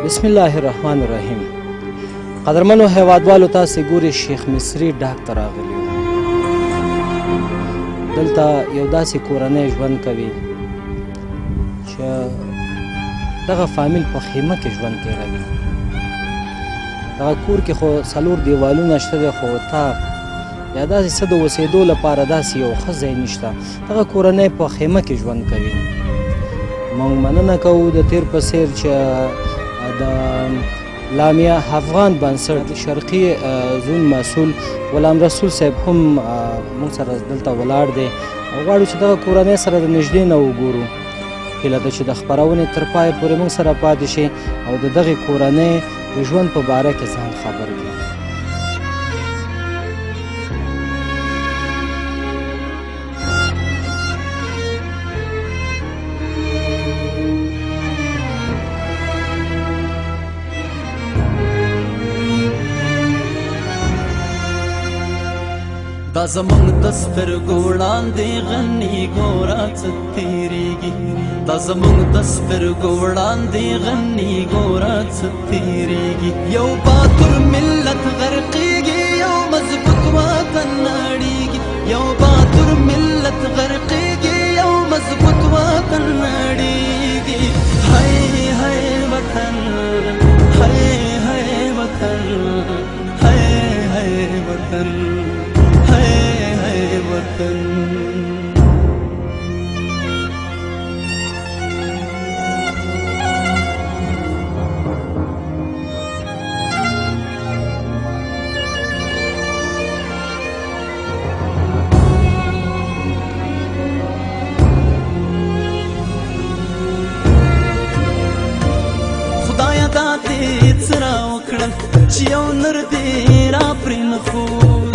بسم الله الرحمن الرحیم. قدرمنو هیوادوالو، تاسې ګورئ شیخ مصري ډاک ته راغلي یو. دلته یو داسې کورنۍ ژوند کوي چې دغه فامیل په خیمه کې ژوند تېروي. دغه کور کې خو 4 دیوالونه شته دی، خو اطاق یا داسې څه د اوسېدو لپاره داسې یو ښه ځای نشته. دغه کورنۍ په خیمه کې ژوند کوي. موږ مننه کوو د تیر په څېر چې د لامیا افغان بنسټ شرقي زون مسؤل غلام رسول صاحب هم موږ سره دلته ولاړ دی او غواړو چې دغه کورنۍ سره د نږدې نه وګورو. هیله ده چې د خپرونې تر پایه پورې موږ سره پاتې شي او د دغې کورنۍ د ژوند په باره کې ځان خبر کړي. دا زمونږ د سترګو وړاندې غني ګوره څه تېرېږي، دا زمونږ د سترګو وړاندې غني ګوره څه تېرېږي. یو باتور ملت غرقېږي، یو مضبوط وطن نړېږي. یو باتور ملت غرقېږي، یو مضبوط وطن نړېږي. هی هی وطن، هی هی وطن، هی هی وطن، خدایا دا دې څه راوکړل چې یو نر دې را پرې نښود.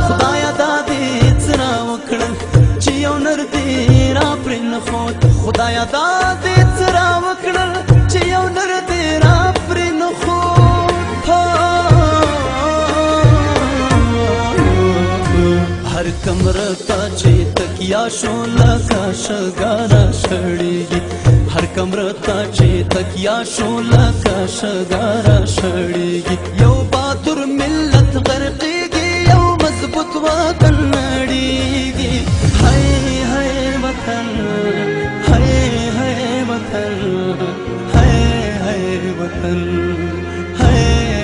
خدایا دا دې څه راوکړل چې یو نر دې را پرې نښود. خدایا دا دې څه راوکړل چې یو نر دې را پرې نښود. هر کمره ته چې تکیا شو لکه شګاره شړېږي، هر کمره ته چې تکیا شو لکه شګاره شړېږي. یو باتور ملت غرقېږي، یو مضبوط وطن نړېږي. هی هی وطن، هی هی وطن، هی هی وطن، هی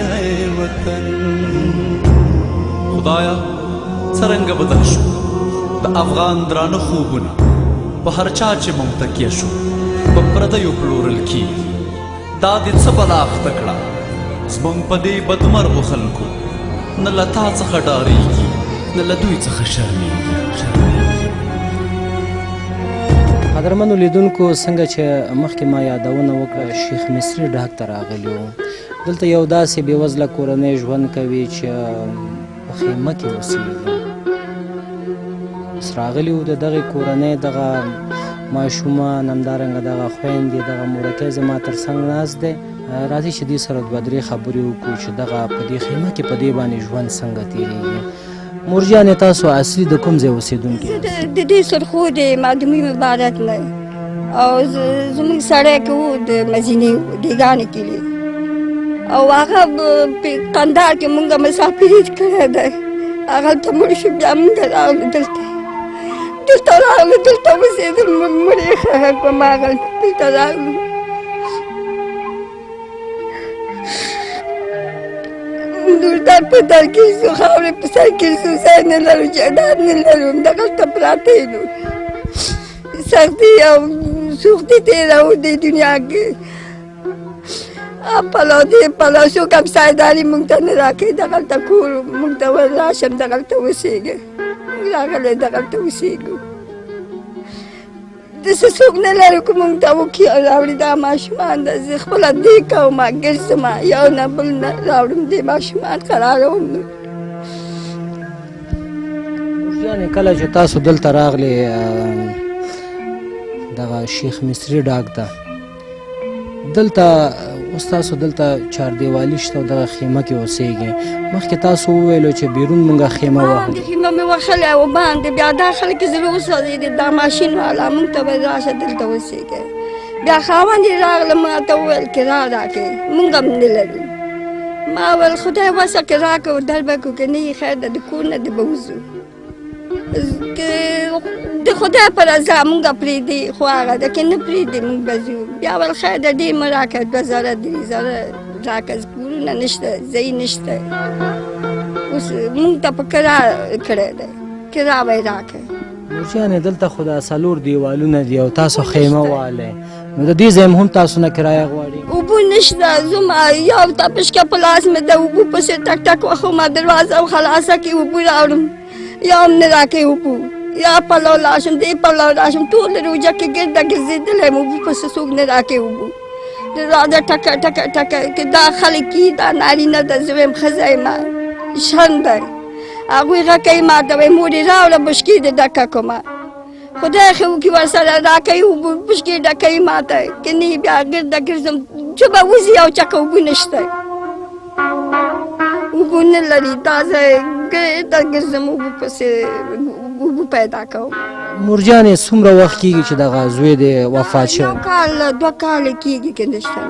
هی وطن. خدایا څرنګه بدل شو د افغان درانه خوبونه، په هر چا چې مونږ تکیه شو په پردیو پلورل کېږي. دا دې څه بلا اخته کړه زمونږ په دې بدمرغو خلکو، نه له تا څخه ډارېږي نه له دوی څخه شرمېږي. قدرمنو لیدونکو، څنګه چې مخکې ما یادونه وکړه شیخ مصري ډاک ته راغلي وو. دلته یو داسې بېوزله کورنۍ ژوند کوي چې په خیمه کې اوسېږي. اوس راغلي وو د دغې کورنۍ دغه ماشومان، همدارنګه دغه خویندې، دغه مورکۍ زما تر څنګ ناست دی. راځئ چې دې سره 2-3 خبرې وکړو چې دغه په دې خیمه کې په دې باندې ژوند څنګه تېرېږي. مورجانې، تاسو اصلي د کوم ځای اوسېدونکي یاست؟ د دې سرخو د معدومي مبارک نه او زموږ سړی کې وو د مزینې دیګانې کلي او هغه په قندهار کې مونږ مسافري کړی دی. هغلته مړ شو، بیا مونږ راغلو دلته راغلو، دلته اوسېدل. مړ یې ښه کړم، هغلته دلته راغلو. دوردار په در کې شو، خاورې په سر کې شو، ځای نه لرو، جایداد نه لرو، همدغلته پراته یو. سختي او سوختي تېروو دې دنیا کې. پلاو دې پلاو شو، همسایهداري مونږ ته نه راکوي. دغلته کور مونږ ته راشم، دغلته اوسېږه. مونږ راغلی دغلته اوسېږو. داسې څوک نه لرو که مونږ ته وکړي او راوړي. دا ماشومان ده، زه خپله دې کوم، ګرځم، یو نه بل نه راوړم، دې ماشومان قراروم. مورجانې، کله چې تاسو دلته راغلې دغه شیخ مصري ډاک ته، دلته اوس تاسو دلته چاردیوالي شته او دغه خیمه کې اوسېږئ مخکې تاسو وویلو چې بیرون مونږه خیمه وهلې باندې خیمه مې وهلې او باندې بیا دا خلک زه اوسېږي دا ماشین والا مونږ ته به راشه دلته اوسېږئ بیا خاوند یې راغله ما ته وویل کرا راکړئ مونږ هم نه لرو ما ویل خدای وسه که راکړو در به کړو که نه یې خیر ده د کور نه دې به وځو د خدای په رضا مونږ پرېږدي خو هغه ده که نه پرېږدي مونږ به ځو بیا ویل خیر ده ډېر مه راکړه 2 زره 3 زره راکړه کورونه نشته ځای نشته اوس مونږ ته په کرا کړی دی کرا به یې راکړه مورجانې دلته خو دا 4 دیوالونه دي او تاسو خیمه والئ نو د دې ځای هم تاسو نه کرایه غواړي اوبه نشته زما یو تپشکه په لاس مې د اوبو پسې ټک ټک وهم دروازه خلاصه کړي اوبه راوړم یا هم نه راکوي اوبه یا پلو لاړ شم دې پلو لاړ شم ټول روژه کې ګرده ګرځېدلی یم اوبه پسې څوک نه راکوي اوبه دروازه ټکه ټکه ټکه که دا خلک دي دا نارینه ده زه وایم ښځه یم شرم دی هغوی غږ کوي ما ته وایي مور یې راوړه بشکې دې ډکه کړمه خدای ښه وکړي ورسره راکوي اوبه بشکې ډکوي ما ته که نه بیا ګرده ګرځم چې به وځي یو چکه اوبه نشته اوبه نه لري دا ځای ګرده ګرځم اوبه پسې اوبه پیدا کوم مورجانې څومره وخت کېږي چې دغه زوی دې وفات شوی 1 کال 2 کاله کېږي که نشته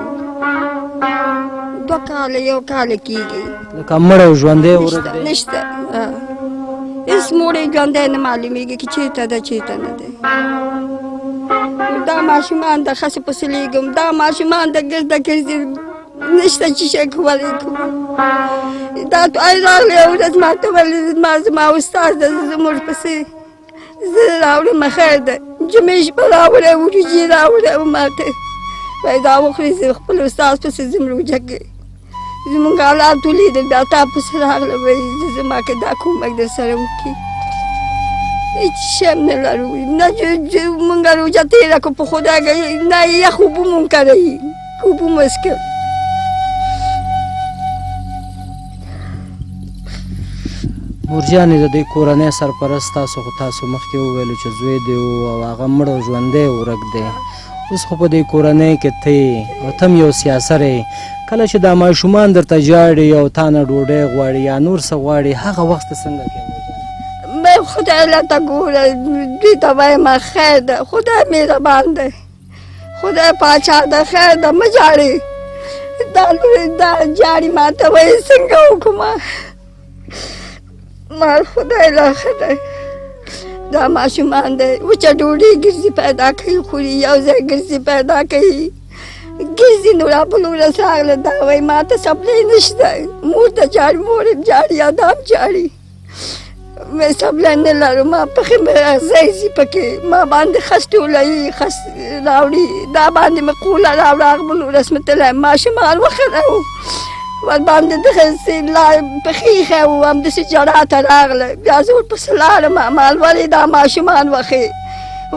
2 کاله 1 کاله کېږي لکه مړ او ژوندی ورک دی نشته هېڅ موړی ژوندی نه معلومېږي که چېرته ده چېرته نه دی دا ماشومان د ښځې پسې لېږم دا ماشومان د ګرده ګرځي نشته چې شی کولی کوو دا راغلی یوه ورځ ما ته ویل زما استاد ده زموږ پسې زه راوړم خیر ده جمعې شپه راوړی وریجې راوړی ما ته وایي دا وخورې زه خپل استاد پسې ځم روژه کې زمونږ حالات ولیدل بیا تا پسې راغله وایي زما که دا کومک در سره وکړي هېڅ شی هم نه لرو نه مونږ روژه تېره کړو په خدای نه یخ اوبه مونږ کروي اوبه مو څښل مورجانې د دې کورنۍ سرپرست تاسو خو تاسو مخکې وویلو چې زوی دی او هغه مړ او ژوندی ورک دی اوس خو په دې کورنۍ کې ته یې او ته هم یو سیاسر یې کله چې دا ماشومان درته ژاړي او تا نه ډوډۍ غواړي یا نور څه غواړي هغه وخت ته څنګه کوې مورجانې خدای راته ګوره دوی ته وایم خیر ده خدای مهربان دی خدای پاچا ده خیر ده مه ژاړې دا ژاړي ما ته وایي څنګه وکړمه مال خدای لا ښه دی دا ماشومان دی وچه ډوډۍ ګرځي پیدا کوي خوري یو ځای ګرځي پیدا کوي ګرځي نو را بل ورځ راغله دا وایي ما ته سپلی نشته مور ته ژاړي مور یې ژاړي یا دا هم ژاړي مې سپلی نه لرو ما پښې مې ځای ځي پکې ما باندې خس ټولوي خس راوړي دا باندې مې قوله راوړه هغه بل ورځ مې تللی ماشومان وخوړه ورباندې دغسې پښې ایښی و همداسې ژړا ته راغله بیا زه ورپسې لاړم مال ولې دا ماشومان وښې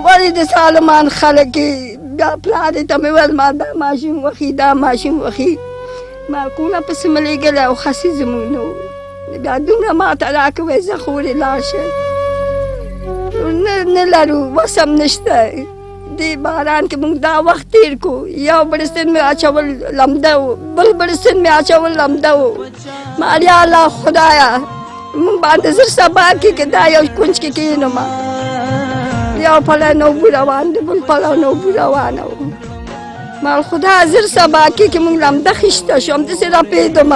ولې د سالمان خلک یې بیا پلار یې ته مې ویل ما دا ماشوم وښي دا ماشوم وښي ما کونه پسې مې لېږلی او خسي زموږ نه و بیا دومره ما ته راکړه وایي زه خورې لاړ شه نه لرو وس هم نشته دې باران کې موږ دا وخت تېر کړو یو بړستن مې اچول لمده و بل بړستن مې اچول لمده و ماریا الله خدایه موږ باندې زر سبا کې که دا یو کونج کې کښېنم یو پلی نه اوبه روان دی بل پلو نه اوبه روانه و مال خدا زر سبا کې موږ لمده خیشته شو همداسې راپېدم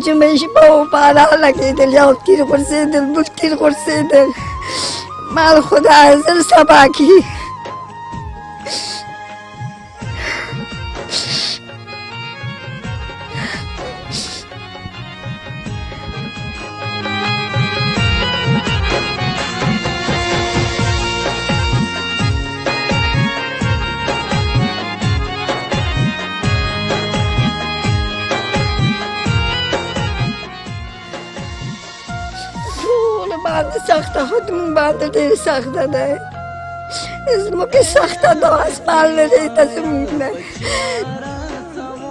جمعې شپه و باران لګېدل یو تیر غورځېدل بل تیر غورځېدل مال خدای زر سبا کې باندې سخته خو زموږ باندې ډېر سخته دی زموږ سخته ده اسمان لرې ته زموږ نه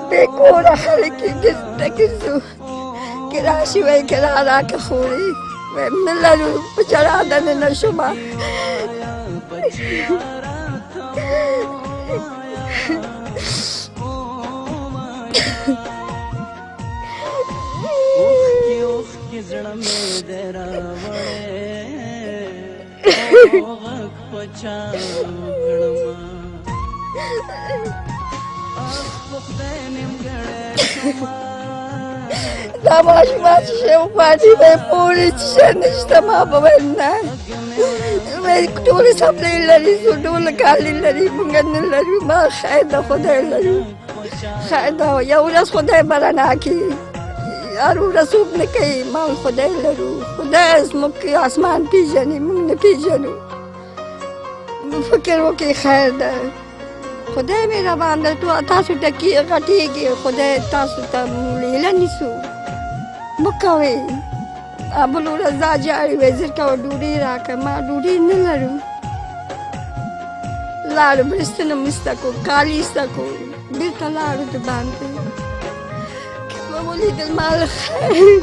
بې کوره خلک یې ګرځو که راشي وایي که را راکړه خورې وایم نه لرو په چړا دننه شومه دا ماشومان چې شوپاټي به پورې چې نشته ما به ویل نه ټولې سپلې لري ټوله کالي لري موږ نه لرو ما خیر د خدای لرو خیر د یو ورځ خدای به رڼا کړي هر ورځ څوک نه کوي ما خدای لرو خدای زموږ اسمان پېژني موږ نه پېژنو فکر وکړئ خیر ده خدای مهربان ده تاسو ټکي غټېږي خدای تاسو ته لیله نیسو مه کوئ بل ورځ دا جاړي وایي زر کوه ډوډۍ راکړه ما ډوډۍ نه لرو لاړو مرستونه مو ایسته کړو کالي ایسته کړو بېرته لاړو د باندې که مې ولیدل ما خیر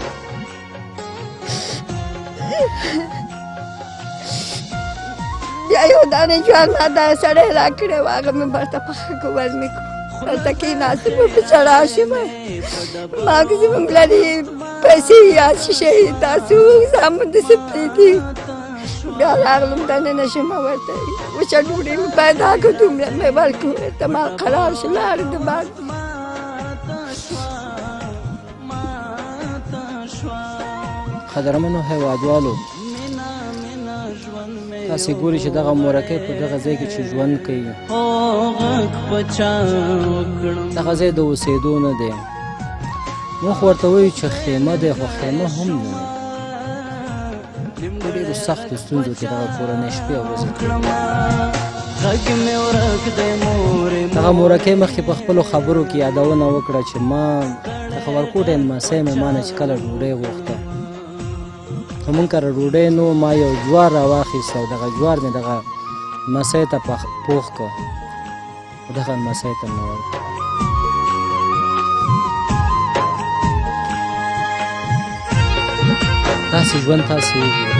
بیا یو دانې جوار ما دا سړی راکړی و هغه مې ورته پخه کړو وزمې کړو هلته کېناستم په چړا شومه ما که زموږ لرې پیسې یا شیشه تاسو زامن داسې پرېږدي بیا راغلم دننه شومه ورته وچه ډوډۍ مې پیدا کړه دومره مې ورکړو ورته ما قرار شو لاړو د باندې قدرمنو هیوادوالو تاسې ګورئ چې دغه مورکۍ په دغه ځای کې چې ژوند کوي دغه ځای د اوسېدو نه دی موږ ورته وایو چې خیمه دی خو خیمه هم نه دی په ډېرو سختو ستونزو کې دغه کورنۍ شپې او ورځې کوي دغه مورکۍ مخکې په خپلو خبرو کې یادونه وکړه چې ما د خبرکوټ لمسی مې ما نه چې کله ډوډۍ غوښته که مونږ کره ډوډۍ نو ما یو جوار راواخیست او دغه جوار مې دغه لمسی ته پوخ کړ او دغه لمسی ته مې ورکړ داسې ژوند تاسې وګورئ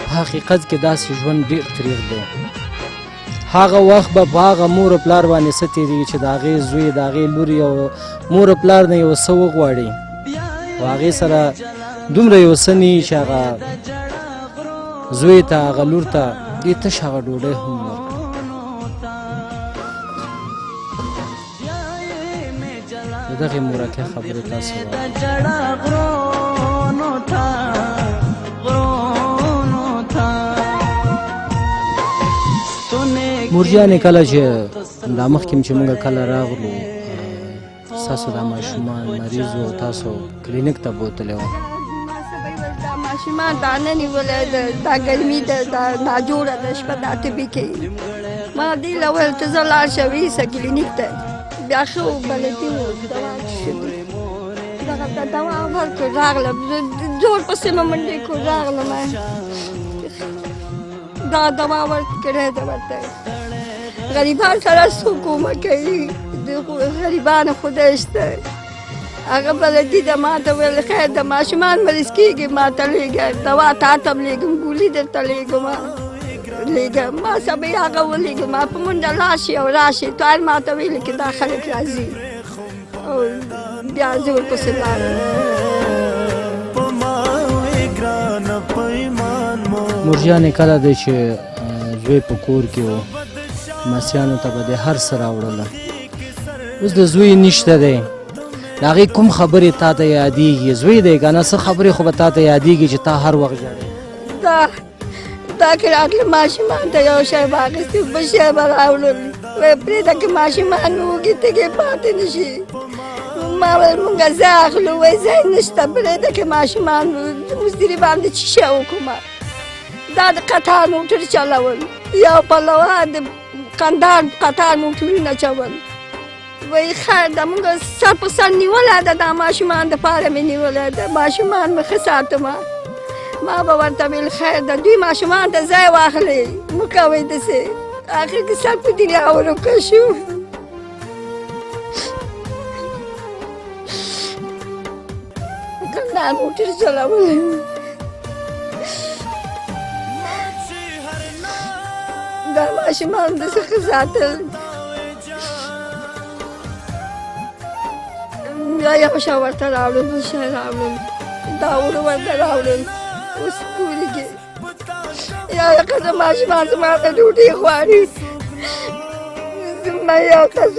په حقیقت کې داسې ژوند ډېر تریخ دی هغه وخت به په هغه مور و پلار باندې څه تېرېږي چې د هغې زوی د هغې لور یو مور و پلار نه یو څه وغواړي او هغې سره دومره یو څه نه وي چې هغه زوی ته هغه لور ته دې تش هغه ډوډۍ هم ورکړي د دغې مورکۍ خبرې تاسې مورجانې کله چې دا مخکې چې موږ کله راغلو ستاسو دا ماشومان مریض و تاسو کلینیک ته بوتلی وو دا ماشومان دا نه نیولی دا ګرمي ده دا ناجوړه ده شپه دا تبې کوي ما دې له ویل ته زه لاړ شه ویسه کلینیک ته بیا ښه بلدي و دوا دغه ته دوا ورکړ راغلم زور پسې مې منډې کړو راغلم دا دوا ورکړی ده ورته غریبان سره څوک ومه کوي د غریبانو خدای شته هغه بلدي ده ما ته ویل خیر د ماشومان مریض کېږي ما ته لېږه دوا تا ته م لېږم ګولي درته لېږم ما سبا هغه ولېږه ما په منډه لاشي او راشي طاهر ما ته ویلې چې دا خلک راځي او بیا زه ورپسې لاړم مورجانې کله دی چې زوی په کور کې و لمسیانو ته به دې هر څه راوړله اوس د زوی نشته دی د هغې کوم خبرې تا ته یادېږي زوی دی که نه څه خبرې خو به تا ته یادېږي چې تا هر وخت ژاړې دا که راتله ماشومان ته یو شی به اخېستي بل شی به راوړل وایي پرېږده که ماشومان وږي تږي پاتې نه شي ما ویل مونږ ځای اخلو وایي ځای نشته پرېږده که ماشومان مزدوري باندې څه شی وکړو دا د قطار موټر چلول یو پلوه د کندهار قطار موټرونه چول وایي خیر ده مونږ سر په سر نیولی ده دا ماشومان دپاره مې نیولی ده ماشومان مې ښه ساتمه ما به ورته ویل خیر ده دوی ماشومان ته ځای واخلئ مه کوئ داسې آخر کې سر په دنیا ورکه شو ما موټر چلولی دا ماشومان داسې ښه ساتل بیا یو شی ورته راوړل بل شی راوړل دا ورته راوړل اوس کوري کې یا ښځه ماشومان زما ته ډوډۍ غواړي ما یو کس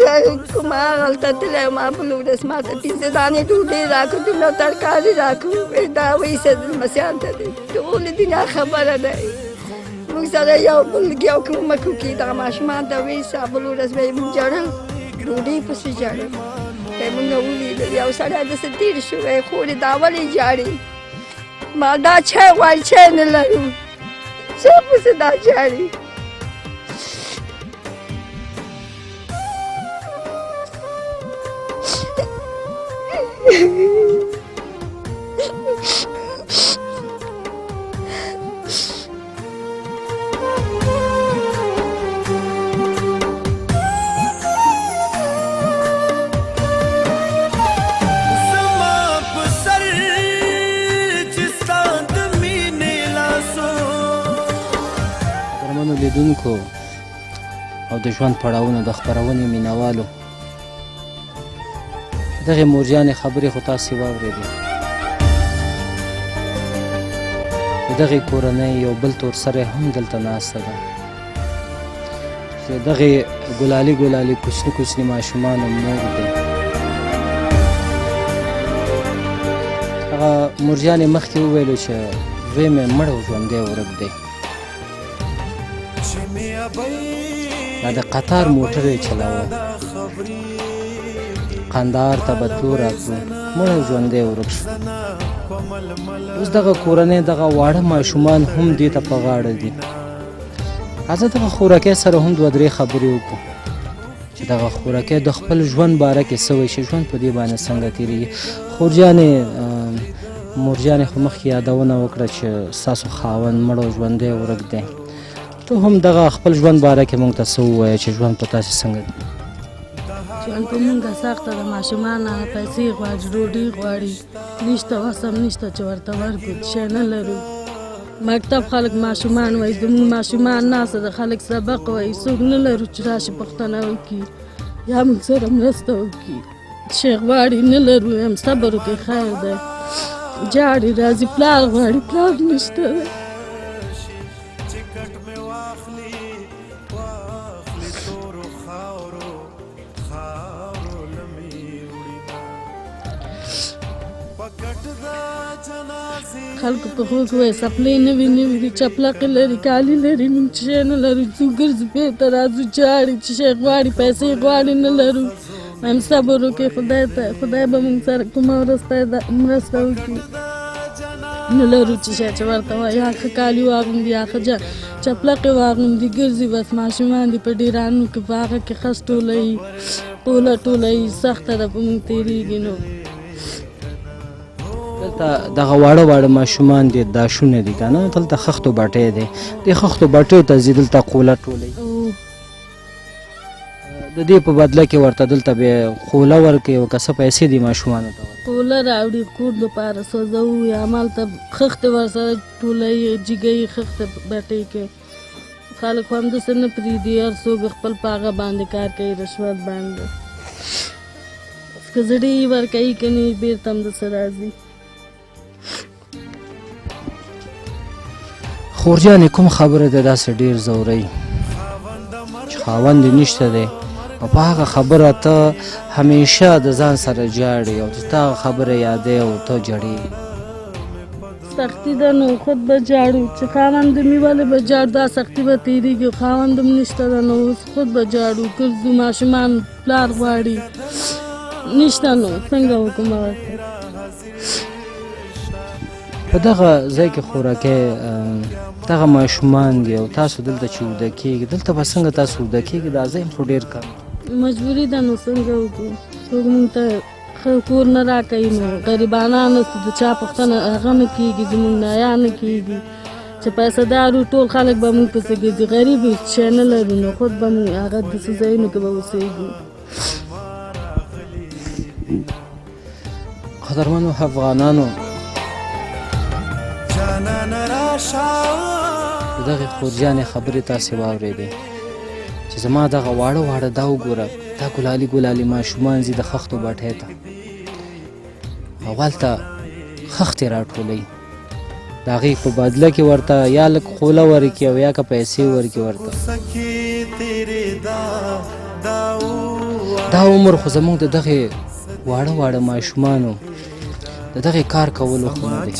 کوم هغلته تللی ما بله ورځ ما ته 5 دانې ډوډۍ راکړه دومره ترکاري راکړه دا وایي لمسیان ته دی ټول دنیا خبره دی موږ سره یو بل یو کومک وکړي دغه ماشومان ته وایسه بله ورځ به یې موږ ژړل ډوډۍ پسې ژړل موږ ولیدل یو سړی داسې تېر شو وایي خورې دا ولې ژاړې ما دا چای غواړي چای نه لرو چا پسې دا ژاړي لیدونکو او د ژوند پړاوونو د خپرونې مینوالو دغې مورجانې خبرې خو تاسې واورېدې د دغې کورنۍ یو بل تور سری هم دلته ناسته ده چې دغې ګلالي ګلالي کوچني کوچني ماشومانو مور دی هغه مورجانې مخکې وویلو چې زوی مې مړ او ژوندی ورک دی دا د قطار موټر یې چلاوه قندهار ته به تلو راتلو مړ او ژوندی ورک شو اوس دغه کورنۍ دغه واړه ماشومان هم دې ته په غاړه دي راځه دغه خوراکۍ سره هم 2-3 خبرې وکړو چې دغه خوراکۍ د خپل ژوند باره کې څه وایي چې ژوند په دې باندې څنګه تېرېږي خورجانې مورجانې خو مخکې یادونه وکړه چې ستاسو خاوند مړ او ژوندی ورک دی ته هم دغه خپل ژوند باره کې موږ ته څه ووایه چې ژوند په تاسې څنګه دی ژوند په موږ سخته ده ماشومان پیسې غواړي ډوډۍ غواړي نشته وس هم نشته چې ورته ورکړو شی نه لرو مکتب خلک ماشومان وایي زموږ ماشومان ناسته ده خلک سبق وایي څوک نه لرو چې راشي پوښتنه وکړي یا موږ سره مرسته وکړي شی غواړي نه لرو هم صبر وکړي خیر دی جاړي راځي پلار غواړي پلار نشته ده خلکو په خو کې وایي سپلۍ نوي نوي دي چپلقې لري کالي لري موږ چې شی نه لرو ځو ګرځو بېرته راځو جاړي چې شی غواړي پیسې غواړي نه لرو هم صبر وکړئ خدای به موږ سره کومه مرسته وکړي نه لرو چې شی چې ورته وایي یا ښه کالي واغوندي یا ښه چپلقې واغوندي ګرځي بس ماشومان دي په ډېرانو کې په هغه کې خس ټولوي ټوله سخته ده په موږ تېرېږي نو دلته دغه واړه واړه ماشومان دي داشونه دي که نه دلته خښتو بټۍ دی دې خښتو بټیو ته ځي دلته خوله ټولوي د دې په بدله کې ورته دلته بیا خوله ورکوي او که څه پیسې دي ماشومانو ته خوله راوړي کور دپاره سوځوو یا همالته خښتې ورسره ټولوي جګوي خښتې بټۍ کې خلک خو همداسې نه پرېږدي هر څوک خپل په هغه باندې کار کوي رشوت باندې که زړې یې ورکوي که نه بېرته همداسې راځي خورجانې کوم خبره ده داسې ډېر ځوروي چې خاوند دې نشته دی او په هغه خبره ته همیشه د ځان سره جاړې او چې ته هغه خبره یادوې او ته ژړې سختي ده نو خود به جاړو چې خاوند مې ولې به جاړو دا سختي به تېرېږي خاوند هم نشته ده نو اوس خود به جاړو ګرځو ماشومان پلار غواړي نشته نو څنګه وکړو ورته په دغه ځای کې خوراکۍ دغه ماشومان دي او تاسو دلته چې وده کېږي دلته به څنګه تاسو وده کېږي دا ځای خو ډېر کم مجبوري ده نو څنګه وکړو څوک موږ ته ښه کور نه راکوي نو غریبانان د چا پوښتنه هغه نه کېږي زموږ نه یا نه کېږي چې پیسه دارو ټول خلک به موږ پسې ګرځي غریب شی نه لرو نو خود به موږ هغه داسې ځایونو کې به اوسېږو قدرمنو افغانانو د دغې خورجانې خبرې تاسې واورېدې چې زما دغه واړه واړه دا وګوره دا ګلالي ګلالي ماشومان ځي د خښتو بټۍ ته او هلته خښتې راټولوي د هغې په بدله کې ورته یا لږ خوله ورکړي او یا که پیسې ورکړي ورته دا عمر خو زموږ د دغې واړه واړه ماشومانو د دغې کار کولو خو نه دی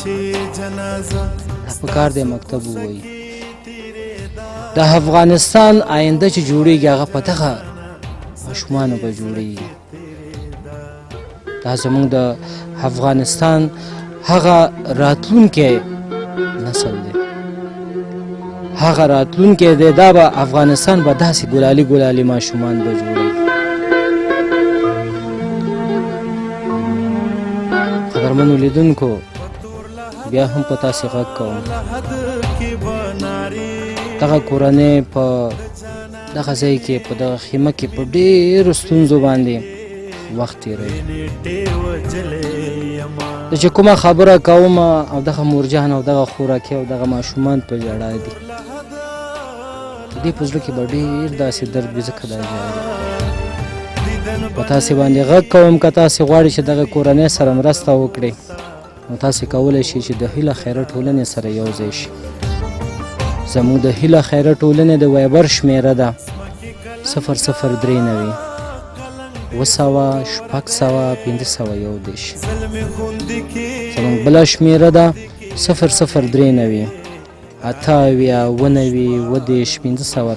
دا په کار دی مکتب ووایي د افغانستان آینده چې جوړیږي هغه په دغه ماشومانو به جوړیږي دا زموږ د افغانستان هغه راتلونکی نسل دی هغه راتلونکی دی دا به افغانستان به داسې ګلالي ګلالي ماشومان به جوړوي قدرمنو لیدونکو بیا هم په تاسې غږ کوم دغه کورنۍ په دغه ځای کې په دغه خیمه کې په ډېرو ستونزو باندې وخت تېروي زه چې کومه خبره کوم او دغه مورجان او دغه خوراکي او دغه ماشومان په ژړا دي د دې په زړه کې به ډېر داسې درد وي ځکه دا ژاړي په تاسې باندې غږ کوم که تاسې غواړئ چې دغه کورنۍ سره مرسته وکړئ نو تاسې کولی شئ چې د هیله خیره ټولنې سره یو ځای شي زموږ د هیله خیره ټولنې د وایبر شمېره ده 0039 200 زموږ بله شمېره ده 0039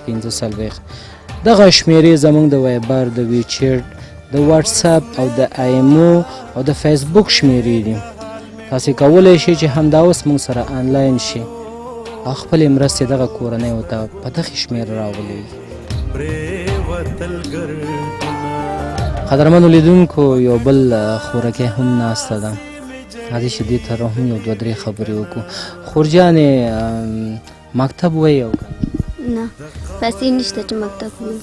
28 دغه شمېرې زموږ د وایبر د ویچیټ د واتساپ او د ایمو او د فیسبوک شمېرې دي تاسې کولی شئ چې همدا اوس موږ سره آنلاین شي او خپلې مرستې دغه کورنیو ته په دغې شمېره راولئ قدرمنو لیدونکو یو بل خوراکۍ هم ناسته ده راځئ چې دې ته هم یو دوه درې خبرې وکړو خورجانې مکتب وایي او نه پیسې نشته چې مکتب وایي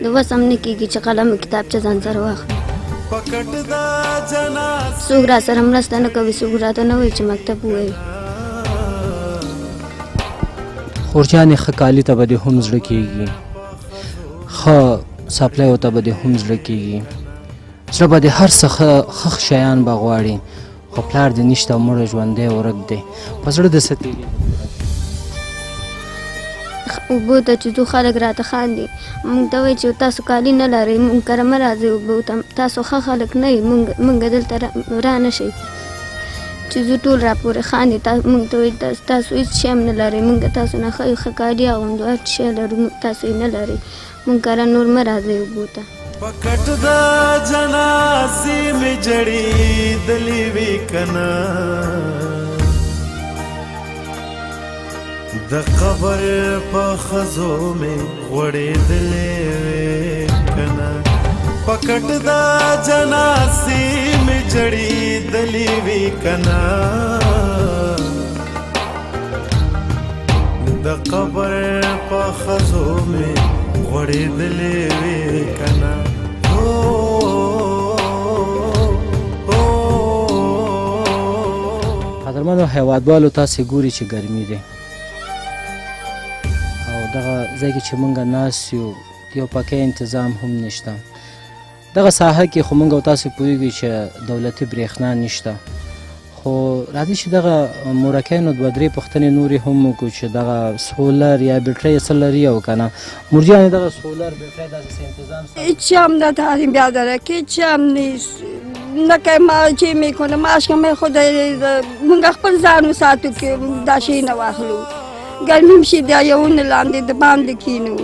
د وس هم نه کېږي چې قلم کتابچه ځان سره واخلي څوک را سره مرسته نه کوي څوک راته نه وایي چې مکتب ووایي خورجانې ښه کالي ته به دې هم زړه کېږي ښه سپلیو ته به دې هم زړه کېږي زړه به دې هر څه ښه شیان به غواړي خو پلار دې نشته او مړی ژوندی ورک دی په زړه د څه تېرېږي اوبو ته چې ځو خلک راته خاندي موږ ته وایي چې تاسو کالي نه لرئ موږ کره مه راځئ اوبو ته تاسو ښه خلک نه یئ موږ دلته را نه شئ چې زه ټول راپورې خاندي موږ ته وایي تاسو هېڅ شی هم نه لرئ موږ تاسو نه ښه کالي اغوندو هر شی لرو تاسو یې نه لرئ موږ کره نور مه راځئ اوبو ته پکټ دا جنازې مې جړېدلې وې کنه د قبر په خزو مې غوړېدلې وې کنه پکټ دا جنازې مې جړېدلې وې کنه د قبر په خزو مې غوړېدلې وې کنه قدرمنو هیوادوالو تاسې ګوري چې ګرمي دی او دغه ځای کې چې موږ ناست یو یو پکې انتظام هم نشته دغه ساحه کې خو موږ او تاسې پوهېږو چې دولتي برېښنا نشته خو راځئ چې دغه مورکۍ نو دوه درې پوښتنې نورې هم وکړو چې دغه سولر یا بیټرۍ څه لري او که نه مورجانې دغه سولر بیټرۍ داسې څه انتظام هیچ هم نداریم بیادرک هیچ هم نیست نه که ما چی میکنه ماش که می خود مونږ خپل ځان وساتو که دا شی نه واخلو ګرمي شي دا یوونه لاندې د باندې کینو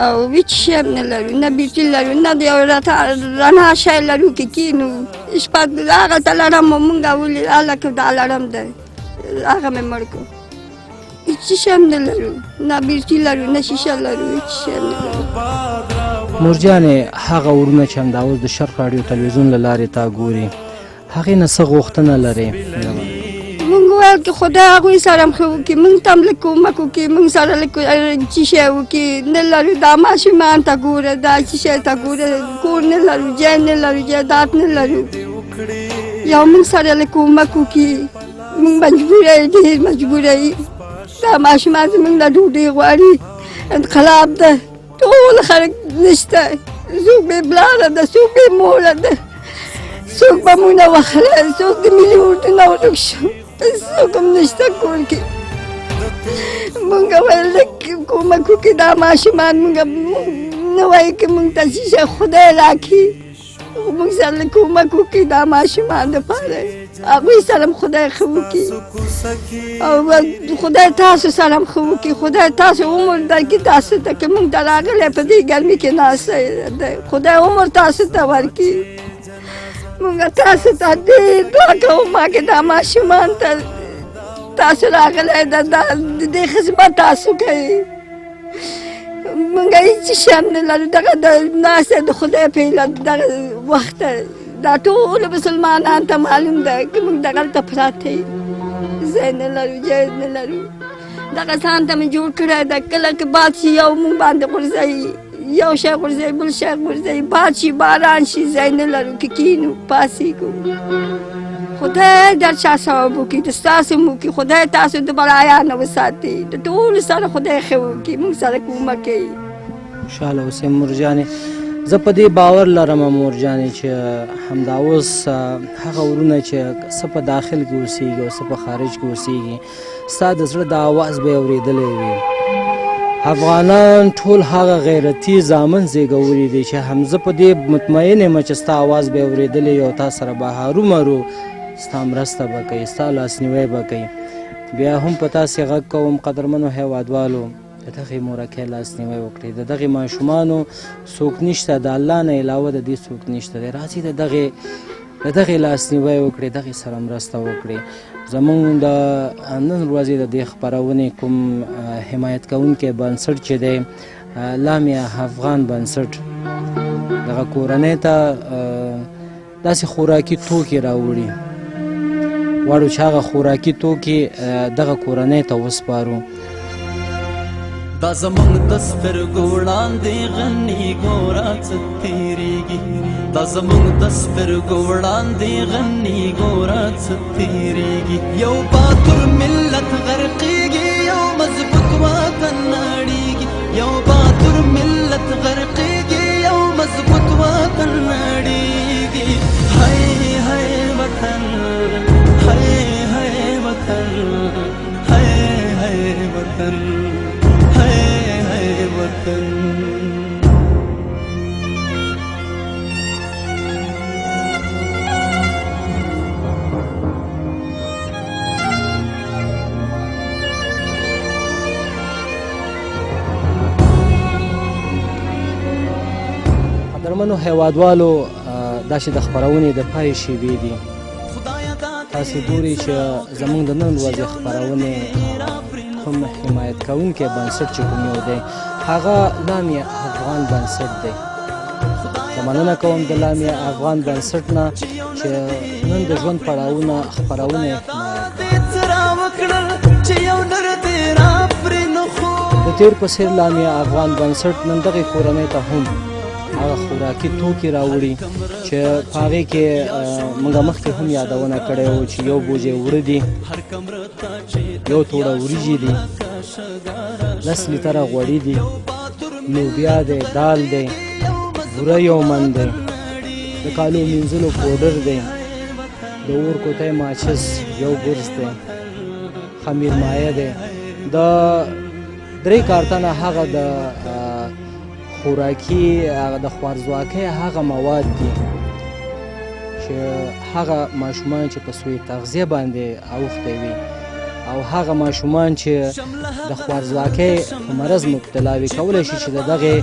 او هیڅ شی هم نه لرو نه بیټي لرو نه د یو رڼا شی لرو که کینو شپه هغه ته لړم مونږ ولې هلکه دا لړم دی هغه مې مړ کړو هیڅ شی هم نه لرو نه بیټي لرو نه شیشه لرو هیڅ شی هم نه لرو مورجانې هغه ورونه چې همدا اوس د شرق راډیو تلویزیون له لارې تا ګوري هغې نه څه غوښتنه لرې مونږ ویل چې خدای هغوی سره هم ښه وکړي مونږ ته هم لږ کومک وکړي مونږ سره لږ څه شی وکړي نه لرو دا ماشومان ته ګوره دا څه شی ته ګوره کور نه لرو جای نه لرو جایداد نه لرو یو مونږ سره لږ کومک وکړي موږ مجبوره یو ډېر مجبوره یو دا ماشومان زموږ نه ډوډۍ غواړي انقلاب ده ټول خلک نشته څوک بې پلاره ده څوک بې موره ده څوک به موږ نه وخله څوک د ملي اردو نه ورک شو څوک هم نشته کور کې موږ ویل کومک وکړي دا ماشومان موږ نه وایي که موږ ته څه شی خدای راکړي موږ سره کومک وکړي دا ماشومان دپاره هغوی سره هم خدای ښه وکړي او خدای تاسو سره هم ښه وکړي خدای تاسو عمر درکړي تاسو ته که موږ ته راغلی په دې ګرمي کې ناسته دی خدای عمر تاسو ته ورکړي موږ تاسو ته ډېر دعا کوو ما کې دا ماشومان ته تاسو راغلی د دې خدمت تاسو کوئ موږ هېڅ شی هم نه لرو دغه د ناسته د خدای په هیله دغه وخت دا ټولو مسلمانانو ته معلوم ده که موږ دغلته پراته یو ځای نه لرو جای نه لرو دغه ځان ته مې جوړ کړی ده کله که باد شي یو موږ باندې غورځوي یو شی غورځوي بل شی غورځوي باد شي باران شي ځای نه لرو که کینو پاڅېږو خدای در چا ثواب وکړي د ستاسو هم وکړي خدای تاسو د بلایا نه وساتي د ټولو سره خدای ښه وکړي موږ سره کومک کوي خوشحاله اوسئ مورجانې زه په دې باور لرم مورجانې چې همدا اوس هغه ورونه چې څه په داخل کې اوسېږي او څه په خارج کې اوسېږي ستا د زړه د اواز به یې اورېدلی وي افغانان ټول هغه غیرتي زامن زیږولي دي چې هم زه په دې مطمئن یم چې ستا اواز به یې اورېدلی او تا سره به هرومرو ستا مرسته به کوي ستا لاسنیوی به کوي بیا هم په تاسې غږ کوم قدرمنو هیوادوالو د دغې مورکۍ لاسنیوی وکړئ د دغې ماشومانو څوک نشته د الله نه علاوه د دې څوک نشته دی راځئ د دغې لاسنیوی وکړئ دغې سره مرسته وکړئ زمونږ د نن ورځې د دې خپرونې کوم حمایت کوونکی بنسټ چې دی لامیا افغان بنسټ دغه کورنۍ ته داسې خوراکي توکي راوړي غواړو چې هغه خوراکي توکي دغه کورنۍ ته وسپارو دا زمونږ د سترګو وړاندې غني ګوره څه تېرېږي دا زمونږ د سترګو وړاندې غني ګوره څه تېرېږي یو باتور ملت غرقېږي یو مضبوط وطن نړېږي یو باتور ملت غرقېږي یو مضبوط وطن نړېږي هی هی وطن هی هی وطن هی هی وطن وطن قدرمنو هیوادوالو دا چې د خپرونې د پای شیبې دي تاسې ګورئ چې زموږ د نن ورځې خپرونې کوم حمایت کوونکی بنسټ چې کوم یو دی هغه لامیا افغان بنسټ دی زه مننه کوم د لامیا افغان بنسټ نه چې نن د ژوند پړاوونه خپرونه یې د تیر په څېر لامیا افغان بنسټ نن دغې کورنۍ ته هم هغه خوراکي توکي راوړي چې په هغې کې موږ مخکې هم یادونه کړې وه چې یو بوجۍ اوړه دي یو توړه وریجې دي 10 لیتره غوړي دي لوبیا دی دال دی بوره یو من دی د کالو مینځلو پوډر دی د اور کوټی ماچس یو برس دی خمیر مایه دی د 3 کارتنه هغه د خوراکي د خوارځواکۍ هغه مواد دي چې هغه ماشومان چې په سوی تغذیه باندې اوښتی وي او هغه ماشومان چې د خوارځواکۍ په مرض مبتلا وي کولی شي چې د دغې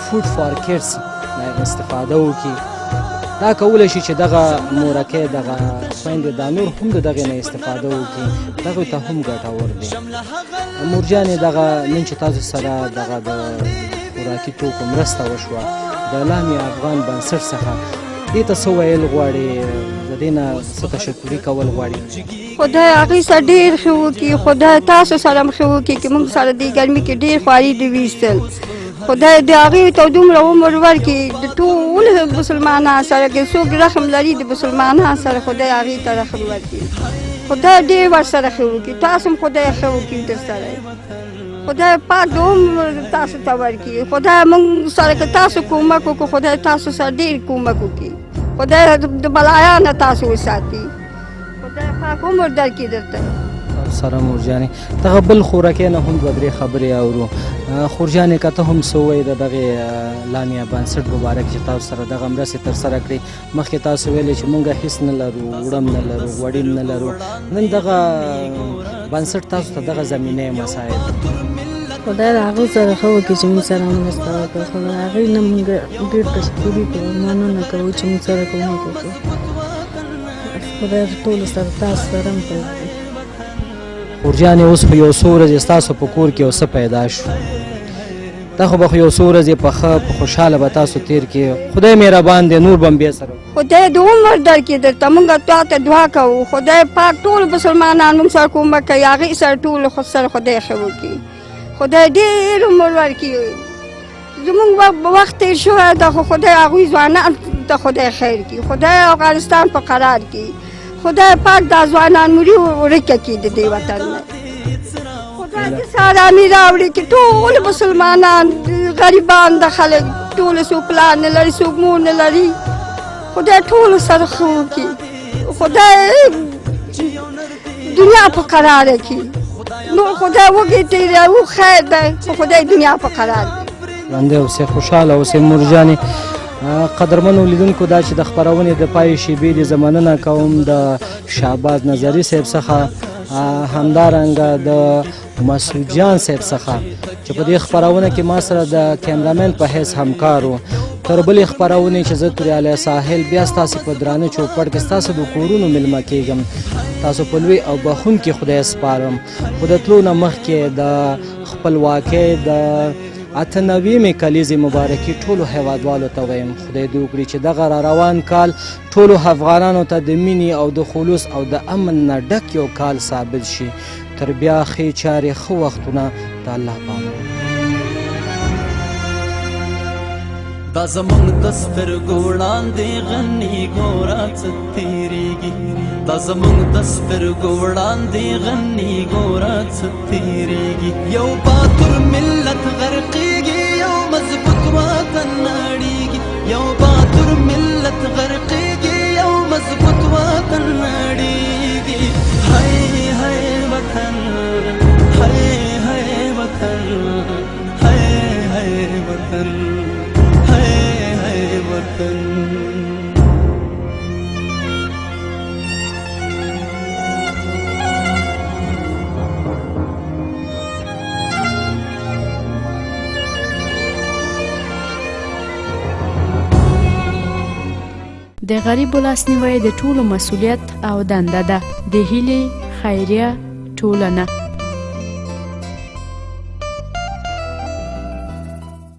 فوډ فار کیډز نه استفاده وکړي دا کولی شي چې دغه مورکۍ دغه خویندې دا نور هم د دغې نه استفاده وکړي دغې ته هم ګټور دی مورجانې دغه نن چې تاسو سره دغه د خوراکي توکو مرسته وشوه د لامیا افغان بنسټ څخه دې ته څه ویل غواړې د دې نه څه تشکري کول غواړې خدای هغوی سره ډېر ښه وکړي خدای تاسو سره هم ښه وکړي که موږ سره دې ګرمي کې ډېر خواري دې ویستل خدای د هغې ته دومره عمر ورکړي د ټولو مسلمانانو سره که څوک رحم لري د مسلمانانو سره خدای هغې ته رحم ورکړي خدای ډېر ورسره ښه وکړي تاسو هم خدای ښه وکړي درسره خدای پاک د عمر تاسو ته ورکړي خدای موږ سره که تاسو کومک وکړو خدای تاسو سره ډېر کومک وکړي خدای د بلایا نه تاسو وساتي خدای پاک عمر درکړي درته سره مورجانې دغه بل خوراکۍ نه هم دوه درې خبرې اورو خورجانې که ته هم څه ووایې د دغې لانیا بنسټ مبارک چې تاسو سره دغه مرستې ترسره کړې مخکې تاسو ویلې چې موږ هېڅ نه لرو وړم نه لرو غوړي نه لرو نن دغه بنسټ تاسو ته دغه زمینه مساعد خدای د هغو سره ښه وکړي چې موږ سره مرسته وکړي خو د هغې نه موږ ډېر تشکري کوو مننه کوو چې موږ سره کومک وکړي خدای د ټولو سره تاسو سره هم پرېږدي خورجانې اوس خو یو څو ورځې ستاسو په کور کې یو څه پیدا شو دا خو به خو یو څو ورځې په ښه په خوشحاله به تاسو تېر کړي خدای مهربان دی نور به هم بیا سره خدای د عمر درکړي درته موږ تا ته دعا کوو خدای پاک ټول مسلمانان موږ سره کومک کوي هغې سره ټول سره خدای ښه وکړي خدای ډېر عمر ورکړي زموږ وخت تېر شوی ده خو خدای هغوی ځوانان ته خدای خیر کړي خدای افغانستان په قرار کړي خدای پاک دا ځوانان مري ورکه کړي د دې وطن نه خدای دې آرامي راوړي چې ټول مسلمانان غریبان د خلک ټول څوک پلار نه لري څوک مور نه لري خدای ټولو سره ښه وکړي خدای دنیا په قراره کړي نو خدای وږي تېروي خیر دی خو خدای دنیا په قرار کړي ژوندی اوسئ خوشحاله اوسئ مورجانې قدرمنو لیدونکو دا چې د خپرونې د پای شیبې دې زه مننه کوم د شهباز نظري صاحب څخه همدارنګه د مسعود جان صاحب څخه چې په دې خپرونه کې ما سره د کیمرامین په حیث همکار و تر بلې خپرونې چې زه توریالی ساحل بیا ستاسې په درانه چوپړ کې ستاسو د کورونو میلمه کېږم تاسو په لوی او بخونکي خدای سپارم خو د تلو نه مخکې د خپلواکۍ د 98مې کلیزې مبارکي ټولو هیوادوالو ته وایم خدای دې وکړي چې دغه را روان کال ټولو افغانانو ته د مینې او د خلوص او د امن نه ډک یو کال ثابت شي تر بیا ښې چارې ښه وختونه د الله په امان دا زمونږ د سترګو وړاندې غني ګوره څه تېرېږي دا زمونږ د سترګو وړاندې غني ګوره څه تېرېږي یو باتور ملت غرقېږي یو مضبوط وطن نړېږي یو باتور ملت غرقېږي یو مضبوط وطن نړېږي هی هی وطن هی هی وطن هی هی وطن د غریبو لاسنیوی د ټولو مسؤلیت او دنده ده د هیلې خیریه ټولنه